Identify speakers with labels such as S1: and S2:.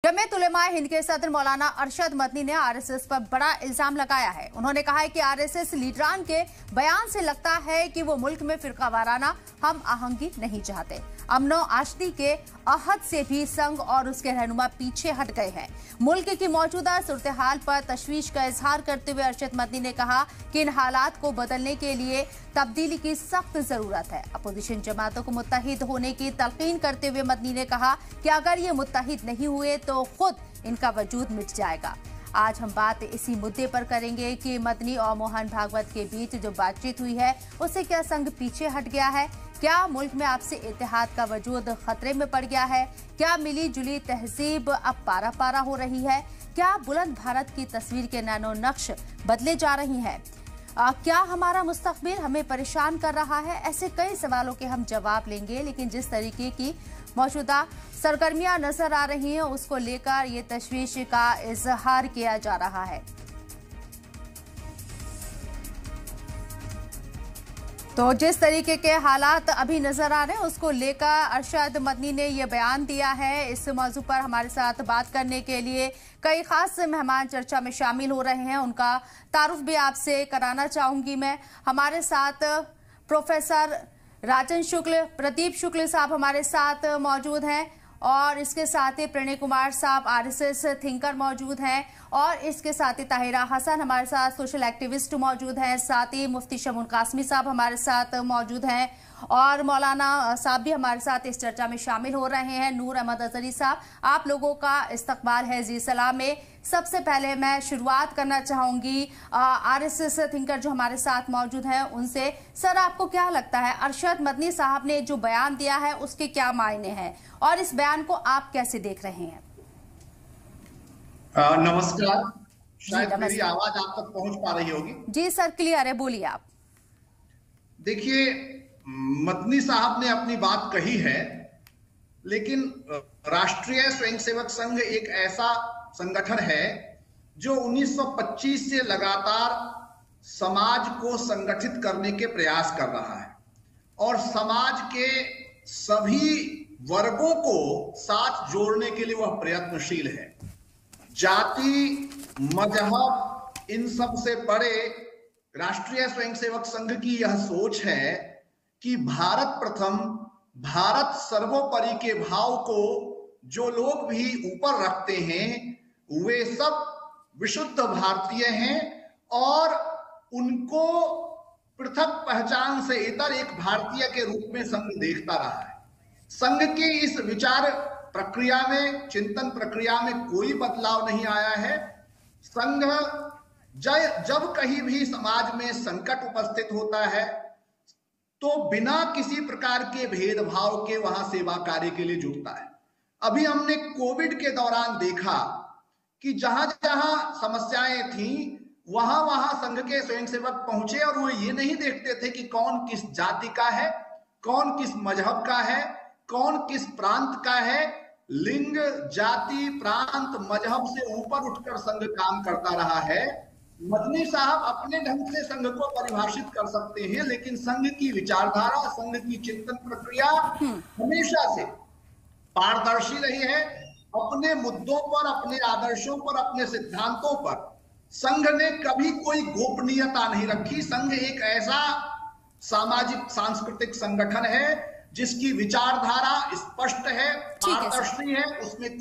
S1: जमीयत उलेमा हिंद के सदर मौलाना अरशद मदनी ने आरएसएस पर बड़ा इल्जाम लगाया है। उन्होंने कहा है कि आरएसएस लीडरान के बयान से लगता है कि वो मुल्क में फिरकावाराना हम आहंगी नहीं चाहते। अमनो आशती के अहद से भी संघ और उसके रहनुमा पीछे हट गए हैं। मुल्क की मौजूदा सूरत हाल पर तशवीश का इजहार करते हुए अरशद मदनी ने कहा कि इन हालात को बदलने के लिए तब्दीली की सख्त जरूरत है। अपोजिशन जमातों को मुत्तहिद होने की तलकीन करते हुए मदनी ने कहा कि अगर ये मुत्तहिद नहीं हुए तो खुद इनका वजूद मिट जाएगा। आज हम बात इसी मुद्दे पर करेंगे कि मदनी और मोहन भागवत के बीच जो बातचीत हुई है उससे क्या संघ पीछे हट गया है, क्या मुल्क में आपसी इत्तेहाद का वजूद खतरे में पड़ गया है, क्या मिली जुली तहजीब अब पारा पारा हो रही है, क्या बुलंद भारत की तस्वीर के नैनो नक्श बदले जा रही हैं, क्या हमारा मुस्तकबिल हमें परेशान कर रहा है। ऐसे कई सवालों के हम जवाब लेंगे, लेकिन जिस तरीके की मौजूदा सरगर्मियां नजर आ रही हैं उसको लेकर ये तशवीश का इजहार किया जा रहा है। तो जिस तरीके के हालात अभी नजर आ रहे हैं उसको लेकर अरशद मदनी ने यह बयान दिया है। इस मौजू पर हमारे साथ बात करने के लिए कई खास मेहमान चर्चा में शामिल हो रहे हैं, उनका तारुफ भी आपसे कराना चाहूंगी मैं। हमारे साथ प्रोफेसर राजन शुक्ल, प्रदीप शुक्ल साहब हमारे साथ मौजूद हैं और इसके साथ ही प्रणय कुमार साहब आरएसएस थिंकर मौजूद हैं और इसके साथ ही ताहिरा हसन हमारे साथ सोशल एक्टिविस्ट मौजूद हैं, साथ ही मुफ्ती शमून कासमी साहब हमारे साथ मौजूद हैं और मौलाना साहब भी हमारे साथ इस चर्चा में शामिल हो रहे हैं। नूर अहमद अजहरी साहब, आप लोगों का इस्तकबाल है जी सलाम में। सबसे पहले मैं शुरुआत करना चाहूंगी आरएसएस थिंकर जो हमारे साथ मौजूद हैं उनसे। सर, आपको क्या लगता है अरशद मदनी साहब ने जो बयान दिया है उसके क्या मायने हैं और इस बयान को आप कैसे देख रहे हैं?
S2: नमस्कार, शायद मेरी आवाज आप तक पहुंच पा रही होगी।
S1: जी सर, क्लियर है, बोलिए आप।
S2: देखिए, मदनी साहब ने अपनी बात कही है, लेकिन राष्ट्रीय स्वयंसेवक संघ एक ऐसा संगठन है जो 1925 से लगातार समाज को संगठित करने के प्रयास कर रहा है और समाज के सभी वर्गों को साथ जोड़ने के लिए वह प्रयत्नशील है। जाति, मजहब, इन सब से परे राष्ट्रीय स्वयंसेवक संघ की यह सोच है कि भारत प्रथम, भारत सर्वोपरि के भाव को जो लोग भी ऊपर रखते हैं वे सब विशुद्ध भारतीय हैं और उनको पृथक पहचान से इतर एक भारतीय के रूप में संघ देखता रहा है। संघ की इस विचार प्रक्रिया में, चिंतन प्रक्रिया में कोई बदलाव नहीं आया है। संघ जब कहीं भी समाज में संकट उपस्थित होता है तो बिना किसी प्रकार के भेदभाव के वहां सेवा कार्य के लिए जुटता है। अभी हमने कोविड के दौरान देखा कि जहां जहां समस्याएं थी वहां वहां संघ के स्वयंसेवक पहुंचे और वो ये नहीं देखते थे कि कौन किस जाति का है, कौन किस मजहब का है, कौन किस प्रांत का है। लिंग, जाति, प्रांत, मजहब से ऊपर उठकर संघ काम करता रहा है। मदनी साहब अपने ढंग से संघ को परिभाषित कर सकते हैं, लेकिन संघ की विचारधारा, संघ की चिंतन प्रक्रिया हमेशा से पारदर्शी रही है। अपने मुद्दों पर, अपने आदर्शों पर, अपने सिद्धांतों पर संघ ने कभी कोई गोपनीयता नहीं रखी। संघ एक ऐसा सामाजिक सांस्कृतिक संगठन है जिसकी विचारधारा स्पष्ट है, पारदर्शी है, उसमें